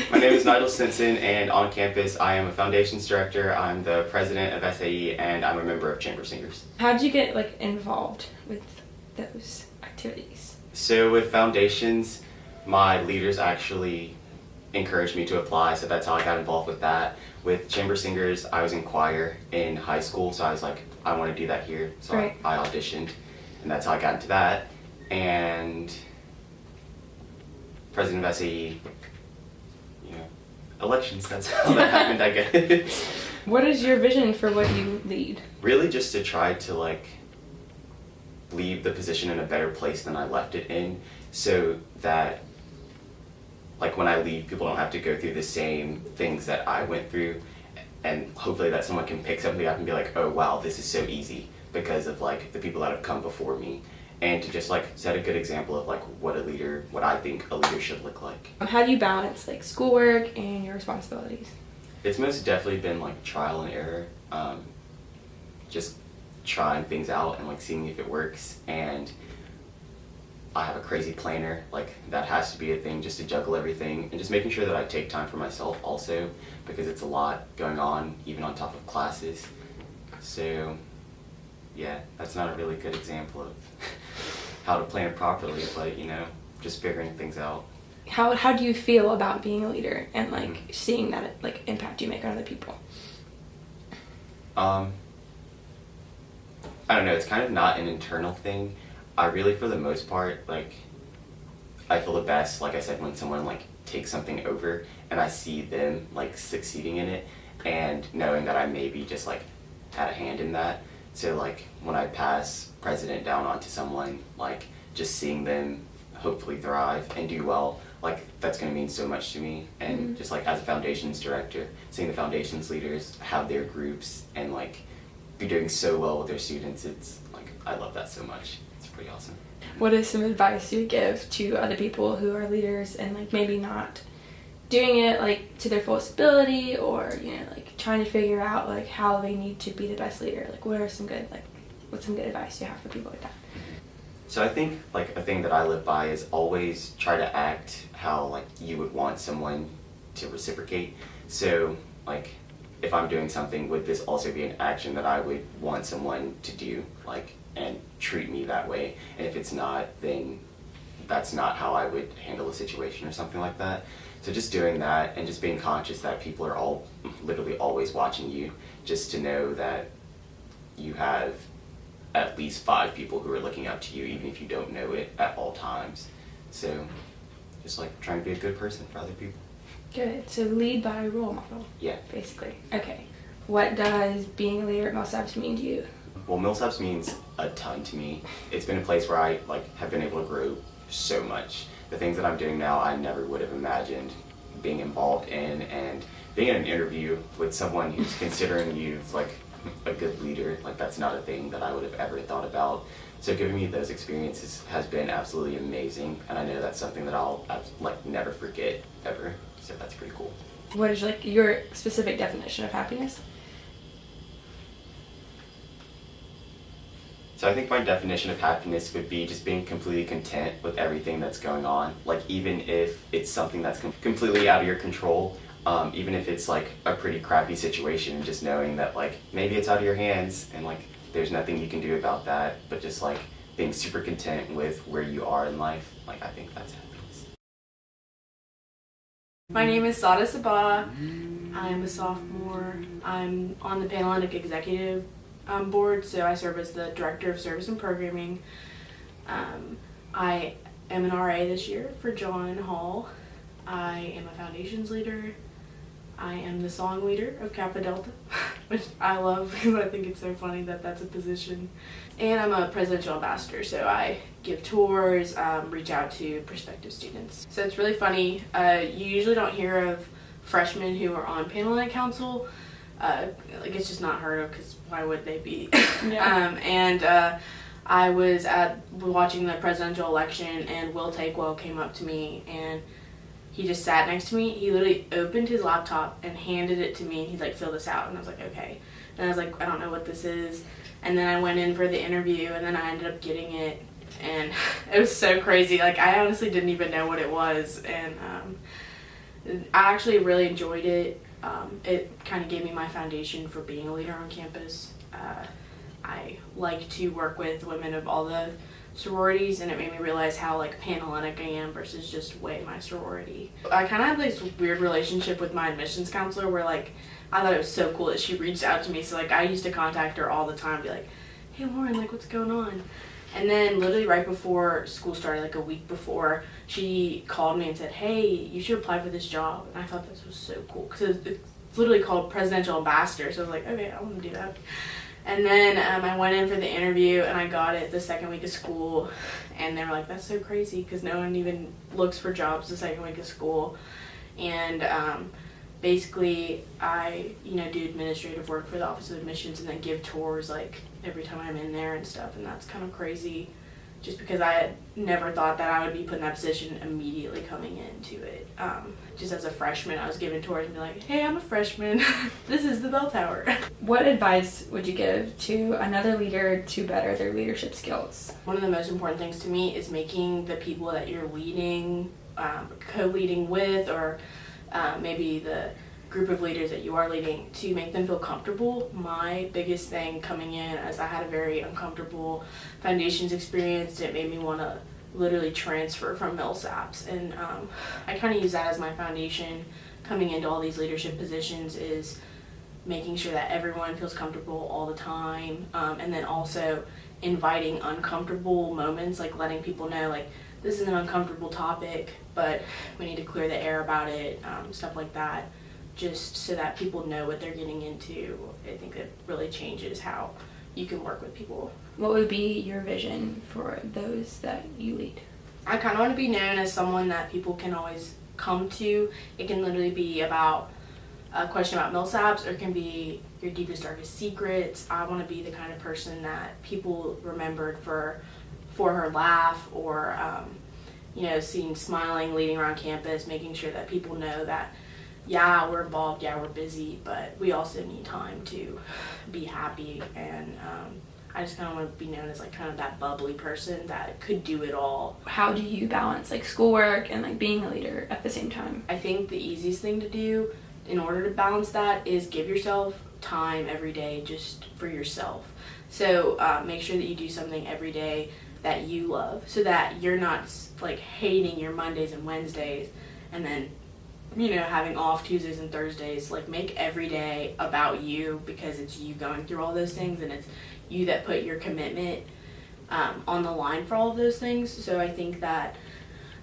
My name is Nigel Stinson, and on campus I am a foundations director, I'm the president of SAE, and I'm a member of Chamber Singers. How did you get involved with those activities? So with foundations, my leaders actually encouraged me to apply, so that's how I got involved with that. With Chamber Singers, I was in choir in high school, so I was like, I want to do that here, so right. I auditioned, and that's how I got into that. And president of SAE, elections, that's how that happened, I guess. What is your vision for what you lead? Really just to try to leave the position in a better place than I left it in, so that when I leave, people don't have to go through the same things that I went through, and hopefully that someone can pick something up and be like, oh wow, this is so easy because of the people that have come before me, and to just set a good example of what I think a leader should look like. How do you balance schoolwork and your responsibilities? It's most definitely been trial and error, just trying things out and seeing if it works. And I have a crazy planner, that has to be a thing just to juggle everything, and just making sure that I take time for myself also, because it's a lot going on even on top of classes. So yeah, that's not a really good example of how to plan properly, but just figuring things out. How do you feel about being a leader and seeing that impact you make on other people? I don't know, it's kind of not an internal thing. I really, for the most part, I feel the best, like I said, when someone takes something over and I see them succeeding in it, and knowing that I maybe just had a hand in that. So when I pass president down onto someone, just seeing them hopefully thrive and do well, that's going to mean so much to me. And just as a foundations director, seeing the foundations leaders have their groups and be doing so well with their students, it's I love that so much. It's pretty awesome. What is some advice you would give to other people who are leaders and maybe not doing it to their fullest ability, or trying to figure out how they need to be the best leader? What's some good advice you have for people like that? So I think a thing that I live by is always try to act how you would want someone to reciprocate. So if I'm doing something, would this also be an action that I would want someone to do and treat me that way? And if it's not, then that's not how I would handle a situation or something like that. So just doing that, and just being conscious that people are all literally always watching you, just to know that you have at least 5 people who are looking up to you, even if you don't know it, at all times. So just trying to be a good person for other people. Good. So lead by role model. Yeah. Basically. Okay. What does being a leader at Millsaps mean to you? Well, Millsaps means a ton to me. It's been a place where I have been able to grow so much. The things that I'm doing now, I never would have imagined being involved in, and being in an interview with someone who's considering you a good leader, that's not a thing that I would have ever thought about. So giving me those experiences has been absolutely amazing, and I know that's something that I'll never forget ever. So that's pretty cool. What is your specific definition of happiness? So I think my definition of happiness would be just being completely content with everything that's going on. Even if it's something that's completely out of your control, even if it's a pretty crappy situation, just knowing that maybe it's out of your hands and there's nothing you can do about that, but just being super content with where you are in life, I think that's happiness. My name is Sara Sabbagh. I'm a sophomore. I'm on the Panhellenic Executive board, so I serve as the Director of Service and Programming. I am an RA this year for John Hall. I am a foundations leader. I am the song leader of Kappa Delta, which I love because I think it's so funny that that's a position. And I'm a presidential ambassador, so I give tours, reach out to prospective students. So it's really funny. You usually don't hear of freshmen who are on Panhellenic Council. It's just not heard of, because why would they be? Yeah. I was watching the presidential election, and Will Takewell came up to me, and he just sat next to me. He literally opened his laptop and handed it to me, and he's like, fill this out. And I was like, okay. And I was like, I don't know what this is. And then I went in for the interview, and then I ended up getting it, and it was so crazy. I honestly didn't even know what it was. And I actually really enjoyed it. It kind of gave me my foundation for being a leader on campus. I like to work with women of all the sororities, and it made me realize how like Panhellenic I am versus just way my sorority. I kind of had this weird relationship with my admissions counselor where like I thought it was so cool that she reached out to me. So like I used to contact her all the time, be like, hey Lauren, like what's going on? And then literally right before school started, like a week before, she called me and said, hey, you should apply for this job. And I thought this was so cool because it's literally called presidential ambassador. So I was like, okay, I want to do that. And then I went in for the interview and I got it the second week of school, and they were like, that's so crazy because no one even looks for jobs the second week of school. And basically I do administrative work for the Office of Admissions and then give tours like every time I'm in there and stuff, and that's kind of crazy just because I had never thought that I would be put in that position immediately coming into it. Just as a freshman, I was giving tours and be like, hey, I'm a freshman. This is the bell tower. What advice would you give to another leader to better their leadership skills? One of the most important things to me is making the people that you're leading, co-leading with, or maybe the group of leaders that you are leading, to make them feel comfortable. My biggest thing coming in, as I had a very uncomfortable foundations experience, it made me want to literally transfer from Millsaps, and I kind of use that as my foundation coming into all these leadership positions, is making sure that everyone feels comfortable all the time, and then also inviting uncomfortable moments, like letting people know like this is an uncomfortable topic but we need to clear the air about it, stuff like that, just so that people know what they're getting into. I think it really changes how you can work with people. What would be your vision for those that you lead? I kind of want to be known as someone that people can always come to. It can literally be about a question about Millsaps, or it can be your deepest, darkest secrets. I want to be the kind of person that people remembered for her laugh, or seen smiling, leading around campus, making sure that people know that yeah, we're involved, yeah, we're busy, but we also need time to be happy. And I just kind of want to be known as like kind of that bubbly person that could do it all. How do you balance like schoolwork and like being a leader at the same time? I think the easiest thing to do in order to balance that is give yourself time every day just for yourself. So make sure that you do something every day that you love, so that you're not like hating your Mondays and Wednesdays and then having off Tuesdays and Thursdays. Like, make every day about you, because it's you going through all those things, and it's you that put your commitment on the line for all of those things. So I think that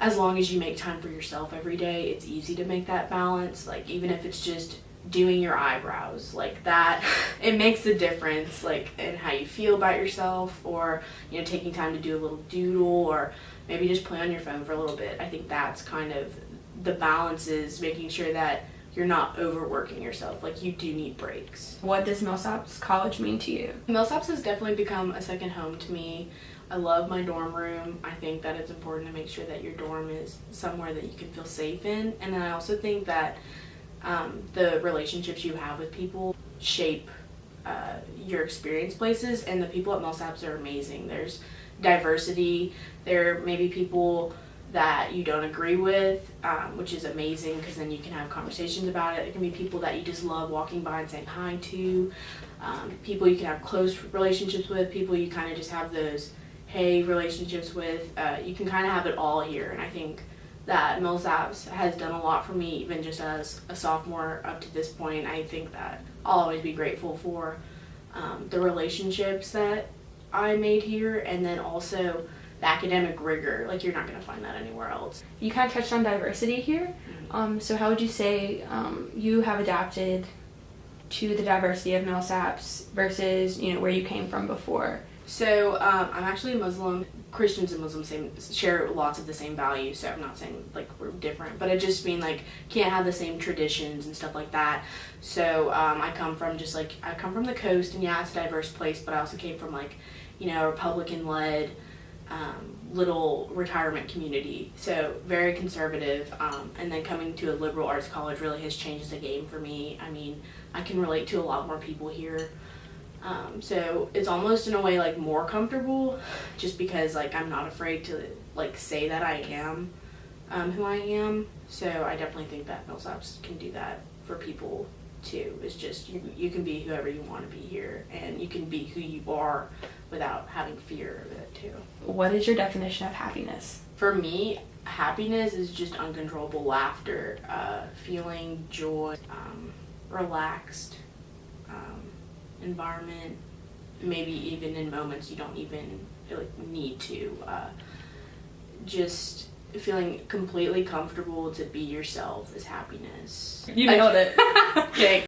as long as you make time for yourself every day, it's easy to make that balance. Like, even if it's just doing your eyebrows, like that, it makes a difference, like in how you feel about yourself, or taking time to do a little doodle, or maybe just play on your phone for a little bit. I think that's kind of the balance, is making sure that you're not overworking yourself. Like, you do need breaks. What does Millsaps College mean to you? Millsaps has definitely become a second home to me. I love my dorm room. I think that it's important to make sure that your dorm is somewhere that you can feel safe in. And then I also think that the relationships you have with people shape your experience places, and the people at Millsaps are amazing. There's diversity. There may be people that you don't agree with, which is amazing, because then you can have conversations about it. There can be people that you just love walking by and saying hi to, people you can have close relationships with, people you kind of just have those hey relationships with. You can kind of have it all here, and I think that Millsaps has done a lot for me, even just as a sophomore up to this point. I think that I'll always be grateful for the relationships that I made here, and then also the academic rigor. Like, you're not going to find that anywhere else. You kind of touched on diversity here. So how would you say you have adapted to the diversity of Millsaps versus where you came from before? So I'm actually a Muslim. Christians and Muslims share lots of the same values, so I'm not saying like we're different, but I just mean like can't have the same traditions and stuff like that. So I come from the coast, and yeah, it's a diverse place, but I also came from like a Republican-led little retirement community, so very conservative, and then coming to a liberal arts college really has changed the game for me. I mean, I can relate to a lot more people here. So it's almost in a way like more comfortable, just because like I'm not afraid to like say that I am who I am. So I definitely think that Millsaps can do that for people too. It's just you can be whoever you want to be here, and you can be who you are without having fear of it too. What is your definition of happiness? For me, happiness is just uncontrollable laughter, feeling joy, relaxed environment, maybe even in moments you don't even need to, just feeling completely comfortable to be yourself is happiness. You nailed it. Okay.